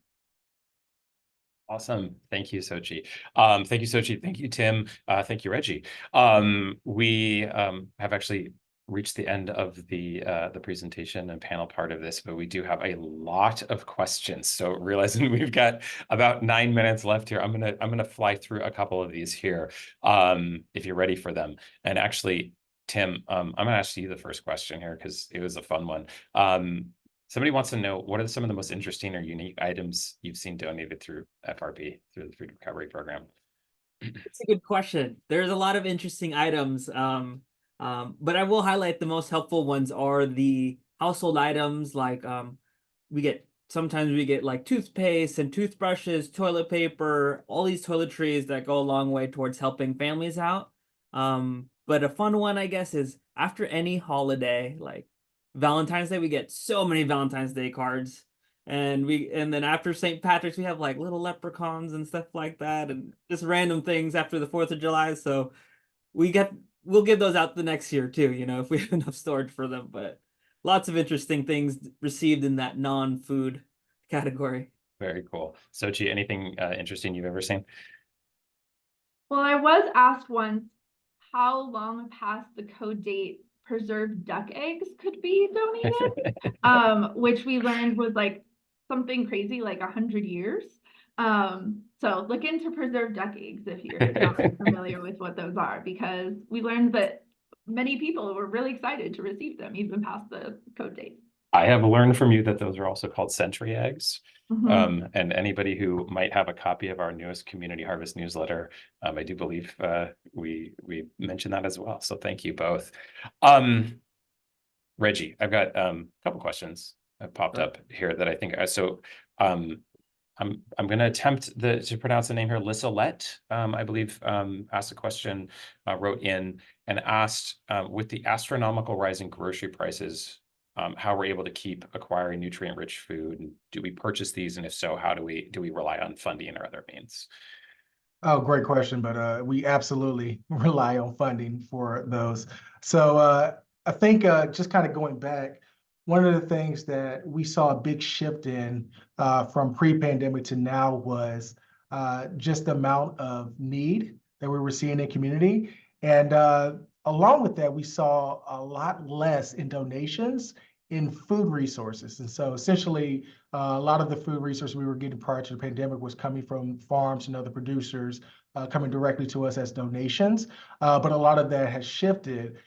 Awesome. Thank you, Xochi. Thank you, Xochi. Thank you, Tim. Thank you, Regi. We have actually reached the end of the presentation and panel part of this, but we do have a lot of questions. So realizing we've got about 9 minutes left here, I'm gonna fly through a couple of these here, if you're ready for them. And actually, Tim, I'm gonna ask you the first question here because it was a fun one. Somebody wants to know, what are some of the most interesting or unique items you've seen donated through FRP, through the Food Recovery Program? It's a good question. There's a lot of interesting items, but I will highlight the most helpful ones are the household items, like sometimes we get like toothpaste and toothbrushes, toilet paper, all these toiletries that go a long way towards helping families out. But a fun one, I guess, is after any holiday, like Valentine's Day, we get so many Valentine's Day cards, and then after St. Patrick's, we have like little leprechauns and stuff like that, and just random things after the 4th of July. So we'll give those out the next year too, if we have enough storage for them. But lots of interesting things received in that non-food category. Very cool. Xochi, anything interesting you've ever seen? Well, I was asked once how long past the code date preserved duck eggs could be donated, which we learned was like something crazy, like 100 years. So look into preserved duck eggs if you're not familiar with what those are, because we learned that many people were really excited to receive them even past the code date. I have learned from you that those are also called century eggs. Mm-hmm. And anybody who might have a copy of our newest Community Harvest newsletter, I do believe we mentioned that as well. So thank you both. Regi, I've got a couple questions that popped up here that I think I'm going to attempt to pronounce the name here. Lissalette, I believe, asked a question, wrote in and asked, with the astronomical rise in grocery prices, how we're able to keep acquiring nutrient-rich food, and do we purchase these, and if so, how do we rely on funding or other means? Oh, great question, but we absolutely rely on funding for those. So I think just kind of going back, one of the things that we saw a big shift in from pre-pandemic to now was just the amount of need that we were seeing in community. And along with that, we saw a lot less in donations in food resources. And so essentially, a lot of the food resources we were getting prior to the pandemic was coming from farms and other producers coming directly to us as donations. But a lot of that has shifted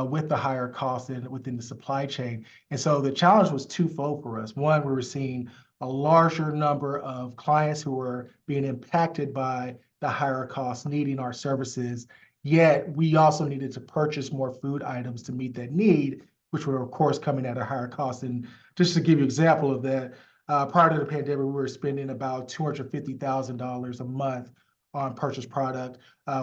with the higher costs within the supply chain. And so the challenge was twofold for us. One, we were seeing a larger number of clients who were being impacted by the higher costs needing our services. Yet we also needed to purchase more food items to meet that need, which were of course coming at a higher cost. And just to give you an example of that, prior to the pandemic, we were spending about $250,000 a month on purchased product.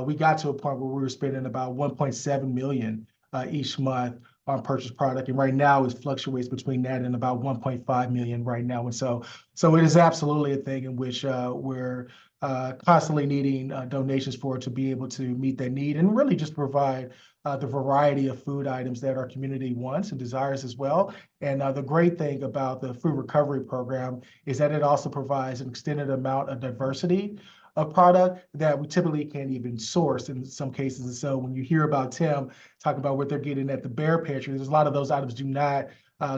We got to a point where we were spending about $1.7 million each month on purchased product. And right now it fluctuates between that and about 1.5 million right now. And so it is absolutely a thing in which we're constantly needing donations for to be able to meet that need and really just provide the variety of food items that our community wants and desires as well. And the great thing about the food recovery program is that it also provides an extended amount of diversity of product that we typically can't even source in some cases. And so when you hear about Tim talking about what they're getting at the Bear Pantry, there's a lot of those items do not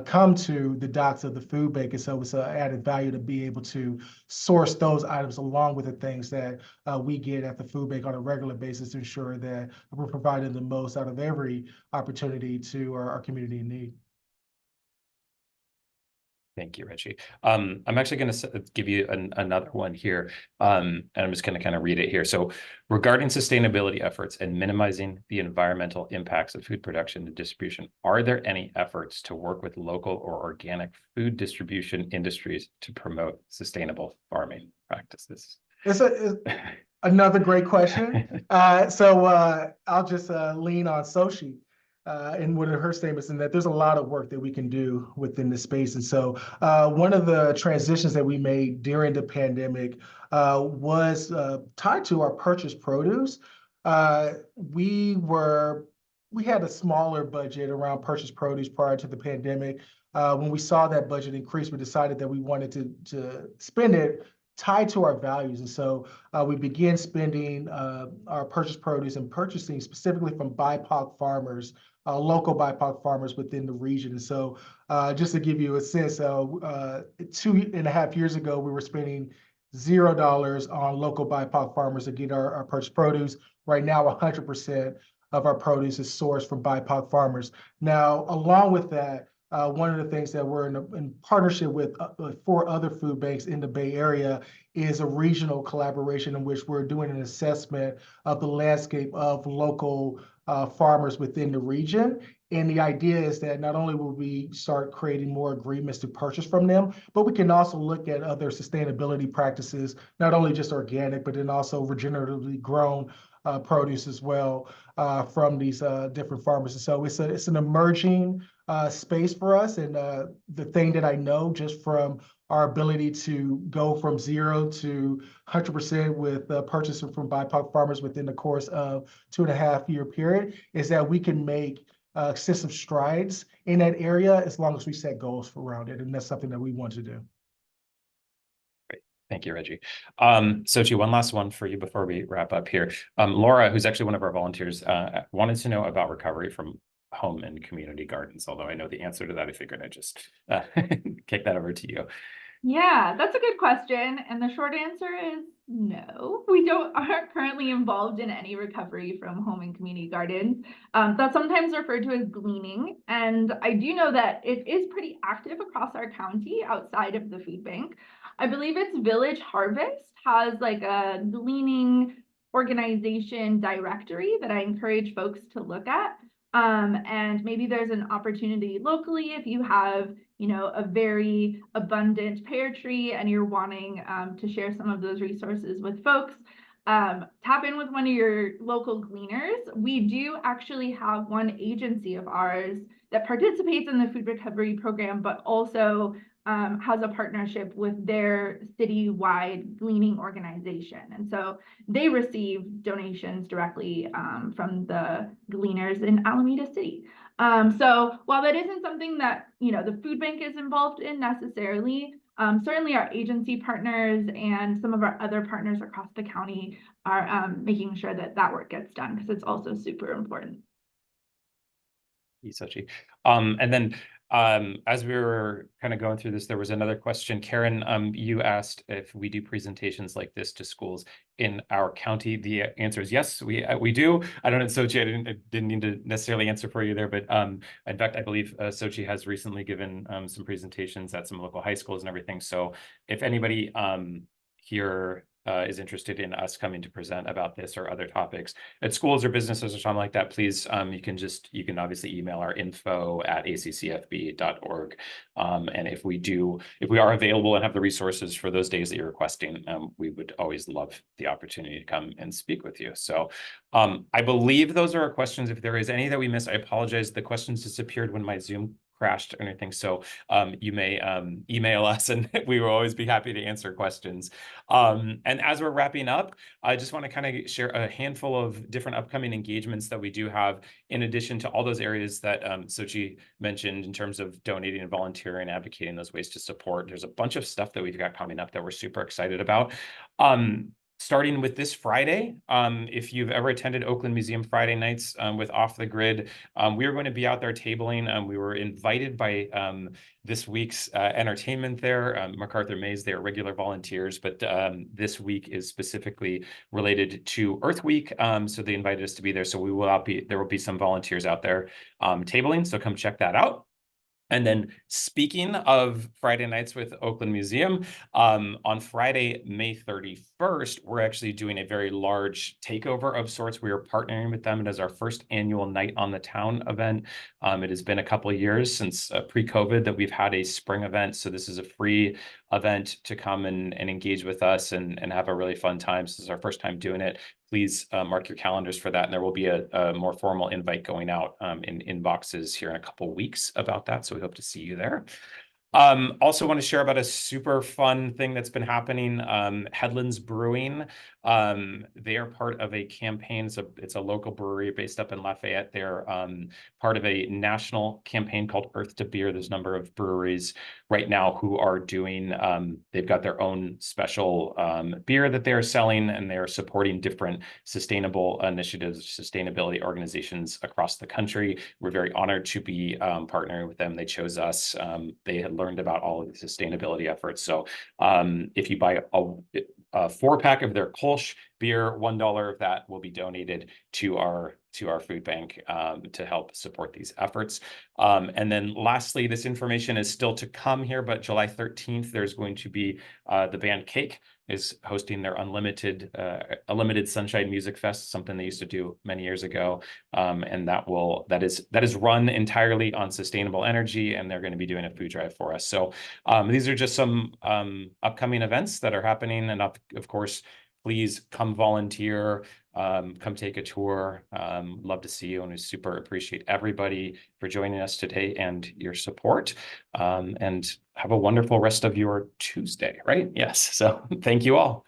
come to the docks of the food bank. And so it's an added value to be able to source those items along with the things that we get at the food bank on a regular basis to ensure that we're providing the most out of every opportunity to our community in need. Thank you, Regi. I'm actually going to give you another one here, and I'm just going to kind of read it here. So regarding sustainability efforts and minimizing the environmental impacts of food production and distribution, are there any efforts to work with local or organic food distribution industries to promote sustainable farming practices? It's another great question. So I'll just lean on Xochi in one of her statements, in that there's a lot of work that we can do within this space. And so one of the transitions that we made during the pandemic was tied to our purchased produce. We had a smaller budget around purchase produce prior to the pandemic. When we saw that budget increase, we decided that we wanted to spend it tied to our values. And so we began spending our purchase produce and purchasing specifically from BIPOC farmers, local BIPOC farmers within the region. And so just to give you a sense, 2.5 years ago, we were spending $0 on local BIPOC farmers to get our purchase produce. Right now, 100% of our produce is sourced from BIPOC farmers. Now, along with that, one of the things that we're in partnership with 4 other food banks in the Bay Area is a regional collaboration in which we're doing an assessment of the landscape of local farmers within the region. And the idea is that not only will we start creating more agreements to purchase from them, but we can also look at other sustainability practices, not only just organic, but then also regeneratively grown produce as well from these different farmers. And so it's an emerging space for us. And the thing that I know just from our ability to go from 0 to 100% with purchasing from BIPOC farmers within the course of 2.5-year period is that we can make extensive strides in that area as long as we set goals around it. And that's something that we want to do. Thank you, Regi. Xochi, one last one for you before we wrap up here. Laura, who's actually one of our volunteers, wanted to know about recovery from home and community gardens. Although I know the answer to that, I figured I'd just kick that over to you. Yeah, that's a good question. And the short answer is no. We aren't currently involved in any recovery from home and community gardens. That's sometimes referred to as gleaning. And I do know that it is pretty active across our county outside of the food bank. I believe it's Village Harvest has like a gleaning organization directory that I encourage folks to look at. And maybe there's an opportunity locally if you have, a very abundant pear tree and you're wanting to share some of those resources with folks. Tap in with one of your local gleaners. We do actually have one agency of ours that participates in the food recovery program, but also has a partnership with their citywide gleaning organization. And so they receive donations directly from the gleaners in Alameda City. So while that isn't something that, the food bank is involved in necessarily, certainly our agency partners and some of our other partners across the county are making sure that that work gets done because it's also super important. Thank you, Xochi. And then as we were kind of going through this, there was another question. Karen, you asked if we do presentations like this to schools in our county. The answer is yes, we do. I don't know, Xochi, I didn't need to necessarily answer for you there, but in fact, I believe Xochi has recently given some presentations at some local high schools and everything. So if anybody here is interested in us coming to present about this or other topics at schools or businesses or something like that, please, you can obviously email our info@accfb.org. And if we are available and have the resources for those days that you're requesting, we would always love the opportunity to come and speak with you. So I believe those are our questions. If there is any that we missed, I apologize. The questions disappeared when my Zoom crashed or anything. So you may email us and we will always be happy to answer questions. And as we're wrapping up, I just want to kind of share a handful of different upcoming engagements that we do have in addition to all those areas that Xochi mentioned in terms of donating and volunteering, advocating those ways to support. There's a bunch of stuff that we've got coming up that we're super excited about. Starting with this Friday, if you've ever attended Oakland Museum Friday nights with Off the Grid, we are going to be out there tabling. We were invited by this week's entertainment there. MacArthur Mays, they are regular volunteers, but this week is specifically related to Earth Week. So they invited us to be there. So there will be some volunteers out there tabling. So come check that out. And then speaking of Friday nights with Oakland Museum, on Friday, May 31st, we're actually doing a very large takeover of sorts. We are partnering with them. It is our first annual Night on the Town event. It has been a couple of years since pre-COVID that we've had a spring event. So this is a free event to come and engage with us and have a really fun time. So this is our first time doing it. Please mark your calendars for that. And there will be a more formal invite going out in inboxes here in a couple of weeks about that. So we hope to see you there. Also want to share about a super fun thing that's been happening. Headlands Brewing, they are part of a campaign. It's a local brewery based up in Lafayette. They're part of a national campaign called Earth to Beer. There's a number of breweries right now who are doing, they've got their own special beer that they're selling, and they're supporting different sustainable initiatives, sustainability organizations across the country. We're very honored to be partnering with them. They chose us. They had learned about all of the sustainability efforts. So if you buy a 4-pack of their Kolsch beer, $1 of that will be donated to our food bank to help support these efforts. And then lastly, this information is still to come here, but July 13th, there's going to be the band Cake is hosting their Unlimited Sunshine Music Fest, something they used to do many years ago. And that is run entirely on sustainable energy, and they're going to be doing a food drive for us. So these are just some upcoming events that are happening. And of course, please come volunteer, come take a tour. Love to see you, and we super appreciate everybody for joining us today and your support. And have a wonderful rest of your Tuesday, right? Yes. So thank you all.